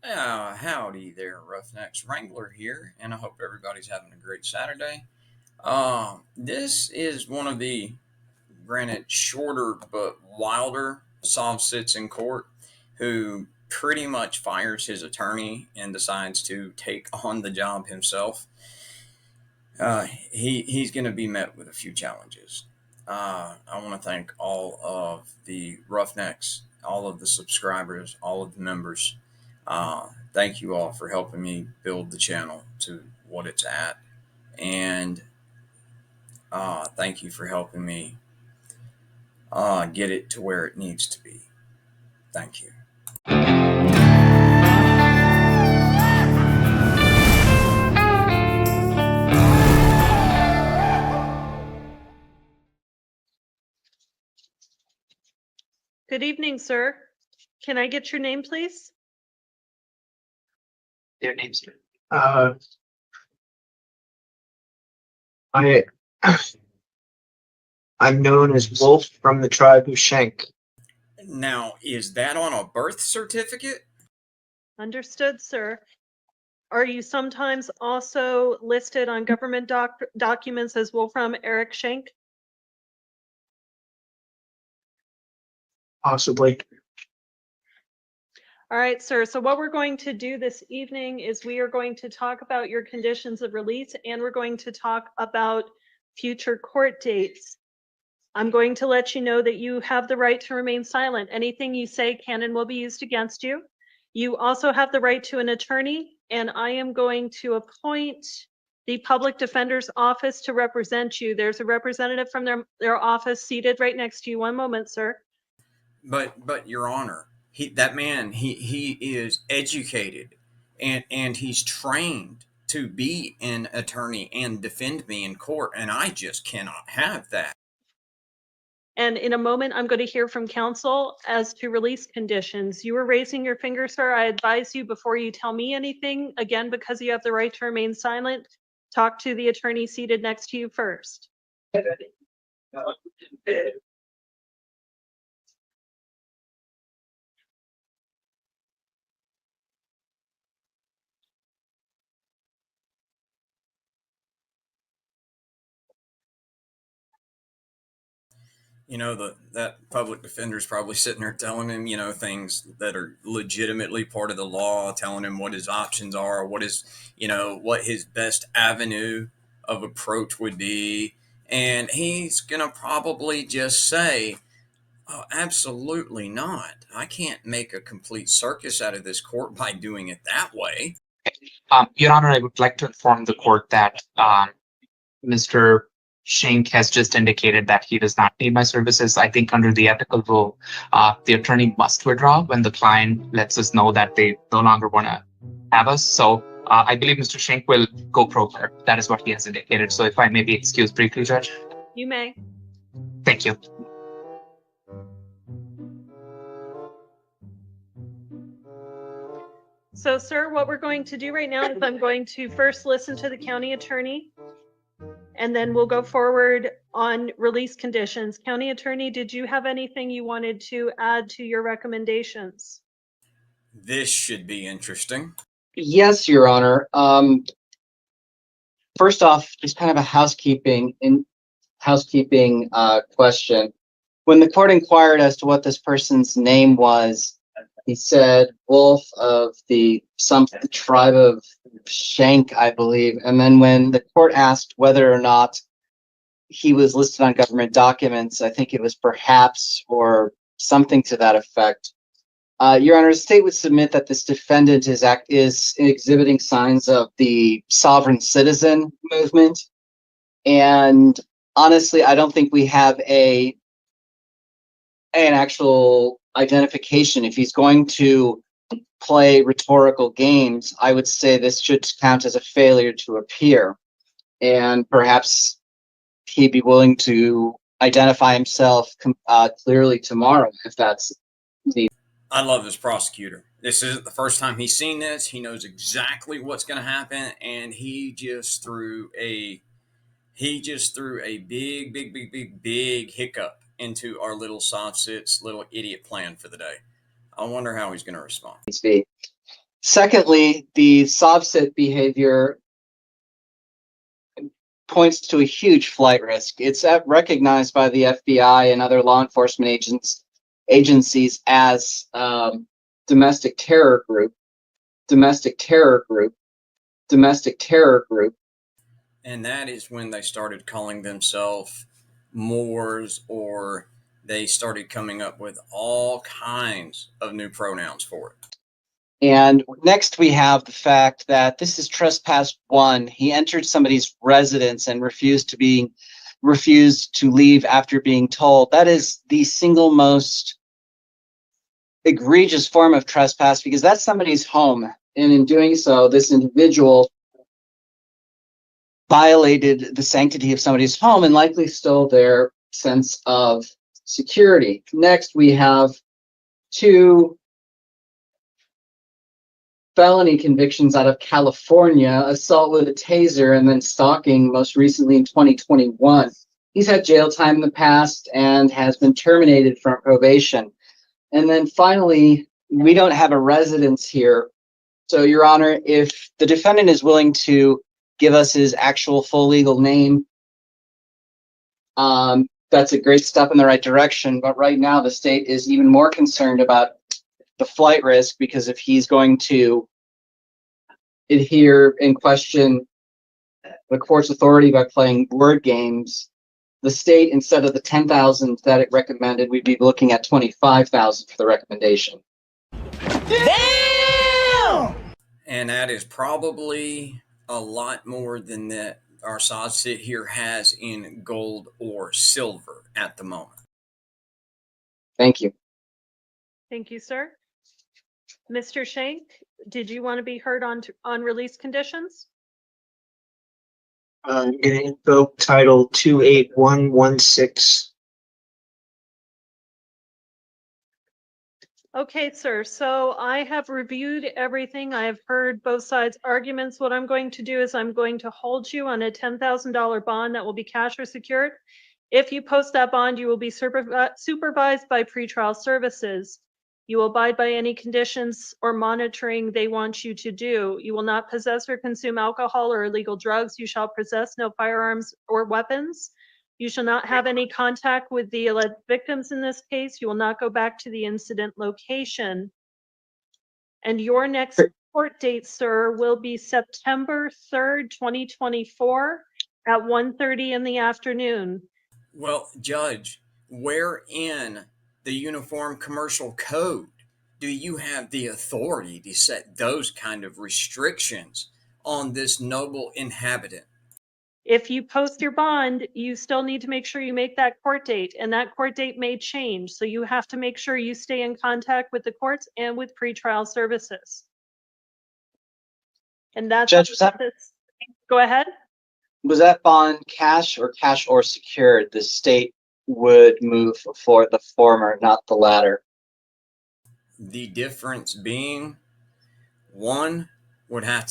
Howdy there, Roughnecks. Wrangler here, and I hope everybody's having a great Saturday. This is one of the, granted, shorter but wilder SovCits in court who pretty much fires his attorney and decides to take on the job himself. He's going to be met with a few challenges. I want to thank all of the Roughnecks, all of the subscribers, all of the members. Thank you all for helping me build the channel to what it's at. And thank you for helping me get it to where it needs to be. Thank you. Good evening, sir. Can I get your name, please? Their names. I I'm known as Wolf from the tribe of Shank. Now, is that on a birth certificate? Understood, sir. Are you sometimes also listed on government documents as Wolfram Eric Shank? Possibly. All right, sir. So what we're going to do this evening is we are going to talk about your conditions of release, and we're going to talk about future court dates. I'm going to let you know that you have the right to remain silent. Anything you say can and will be used against you. You also have the right to an attorney, and I am going to appoint the public defender's office to represent you. There's a representative from their office seated right next to you. One moment, sir. But Your Honor, that man he is educated and he's trained to be an attorney and defend me in court, and I just cannot have that. And in a moment, I'm going to hear from counsel as to release conditions. You were raising your finger, sir. I advise you before you tell me anything, again, because you have the right to remain silent, talk to the attorney seated next to you first. That public defender's probably sitting there telling him, things that are legitimately part of the law, telling him what his options are, what his best avenue of approach would be. And he's going to probably just say, oh, absolutely not. I can't make a complete circus out of this court by doing it that way. Your Honor, I would like to inform the court that Mr. Shank has just indicated that he does not need my services. I think under the ethical rule, the attorney must withdraw when the client lets us know that they no longer want to have us. So I believe Mr. Shank will go pro per. That is what he has indicated. So if I may be excused briefly, Judge. You may. Thank you. So, sir, what we're going to do right now is I'm going to first listen to the county attorney, and then we'll go forward on release conditions. County attorney, did you have anything you wanted to add to your recommendations? This should be interesting. Yes, Your Honor. First off, just kind of a housekeeping question. When the court inquired as to what this person's name was, he said Wolf of the tribe of Shank, I believe. And then when the court asked whether or not he was listed on government documents, I think it was perhaps or something to that effect. Your Honor, the state would submit that this defendant is exhibiting signs of the sovereign citizen movement. And honestly, I don't think we have an actual identification. If he's going to play rhetorical games, I would say this should count as a failure to appear. And perhaps he'd be willing to identify himself clearly tomorrow if that's the. I love this prosecutor. This isn't the first time he's seen this. He knows exactly what's going to happen, and he just threw a big hiccup into our little SovCit's little idiot plan for the day. I wonder how he's going to respond. Secondly, the SovCit behavior points to a huge flight risk. It's recognized by the FBI and other law enforcement agencies as domestic terror group, domestic terror group, domestic terror group. And that is when they started calling themselves Moors, or they started coming up with all kinds of new pronouns for it. And next we have the fact that this is trespass 1. He entered somebody's residence and refused to leave after being told. That is the single most egregious form of trespass, because that's somebody's home. And in doing so, this individual violated the sanctity of somebody's home and likely stole their sense of security. Next, we have 2 felony convictions out of California: assault with a taser and then stalking, most recently in 2021. He's had jail time in the past and has been terminated from probation. And then finally, we don't have a residence here. So, Your Honor, if the defendant is willing to give us his actual full legal name, that's a great step in the right direction. But right now, the state is even more concerned about the flight risk, because if he's going to adhere and question the court's authority by playing word games, the state, instead of the $10,000 that it recommended, we'd be looking at $25,000 for the recommendation. Damn! And that is probably a lot more than that our SovCit here has in gold or silver at the moment. Thank you. Thank you, sir. Mr. Shank, did you want to be heard on release conditions? I'm going to invoke Title 28116. Okay, sir. So I have reviewed everything. I have heard both sides' arguments. What I'm going to do is I'm going to hold you on a $10,000 bond that will be cash or secured. If you post that bond, you will be supervised by pretrial services. You will abide by any conditions or monitoring they want you to do. You will not possess or consume alcohol or illegal drugs. You shall possess no firearms or weapons. You shall not have any contact with the alleged victims in this case. You will not go back to the incident location. And your next court date, sir, will be September 3rd, 2024 at 1:30 in the afternoon. Well, Judge, where in the Uniform Commercial Code do you have the authority to set those kind of restrictions on this noble inhabitant? If you post your bond, you still need to make sure you make that court date, and that court date may change. So you have to make sure you stay in contact with the courts and with pretrial services. And that's Judge, go ahead. Was that bond cash or secured? The state would move for the former, not the latter. The difference being, one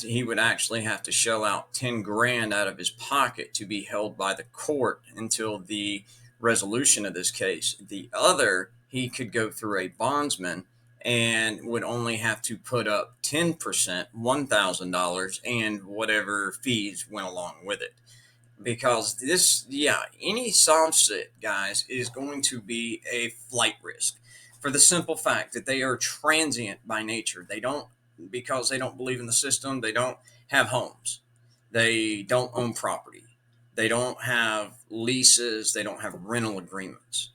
he would actually have to shell out 10 grand out of his pocket to be held by the court until the resolution of this case. The other, he could go through a bondsman and would only have to put up 10%, $1,000, and whatever fees went along with it. Because any SovCit, guys, is going to be a flight risk, for the simple fact that they are transient by nature. Because they don't believe in the system, they don't have homes, they don't own property, they don't have leases, they don't have rental agreements.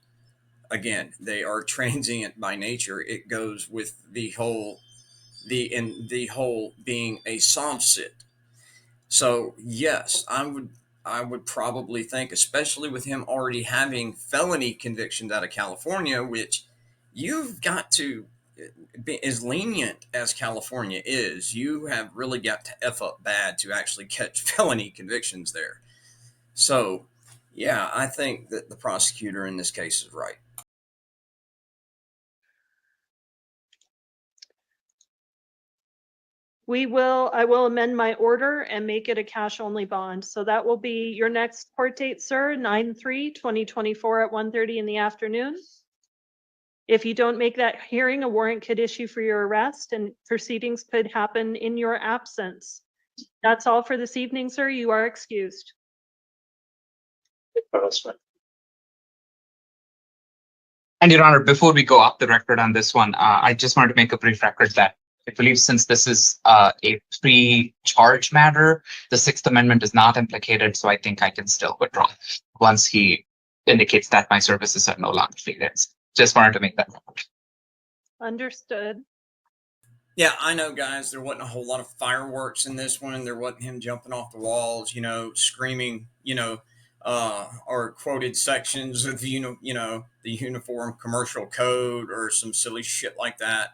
Again, they are transient by nature. It goes with the whole being a SovCit. So yes, I would probably think, especially with him already having felony convictions out of California, which you've got to be as lenient as California is, you have really got to F up bad to actually catch felony convictions there. So, yeah, I think that the prosecutor in this case is right. I will amend my order and make it a cash only bond. So that will be your next court date, sir, 9/3/2024 at 1:30 in the afternoon. If you don't make that hearing, a warrant could issue for your arrest and proceedings could happen in your absence. That's all for this evening, sir. You are excused. And Your Honor, before we go off the record on this one, I just wanted to make a brief record that I believe since this is a pre-charge matter, the Sixth Amendment is not implicated, so I think I can still withdraw once he indicates that my services are no longer needed. Just wanted to make that record. Understood. Yeah, I know, guys. There wasn't a whole lot of fireworks in this one. There wasn't him jumping off the walls, screaming, or quoted sections of the Uniform Commercial Code or some silly shit like that,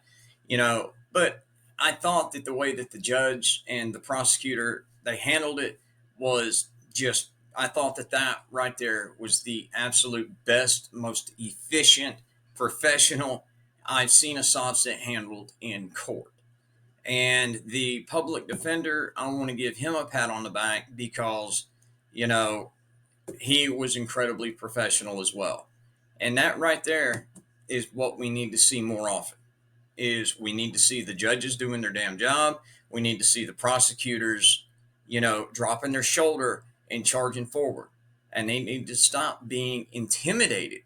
But I thought that the way that the judge and the prosecutor they handled it was just. I thought that right there was the absolute best, most efficient, professional I've seen a SovCit handled in court. And the public defender, I want to give him a pat on the back because, he was incredibly professional as well. And that right there is what we need to see more often. Is we need to see the judges doing their damn job. We need to see the prosecutors, dropping their shoulder and charging forward. And they need to stop being intimidated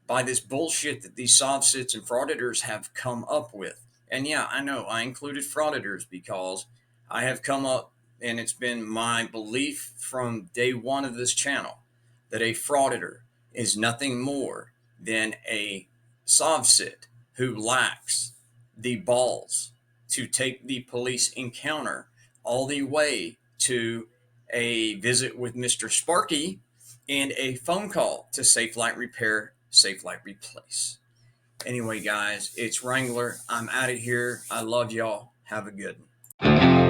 by this bullshit that these SovCits and frauditors have come up with. And yeah, I know I included frauditors because I have come up, and it's been my belief from day one of this channel that a frauditor is nothing more than a SovCit who lacks the balls to take the police encounter all the way to a visit with Mr. Sparky and a phone call to Safe Light Repair, Safe Light Replace. Anyway, guys, it's Wrangler. I'm out of here. I love y'all. Have a good one.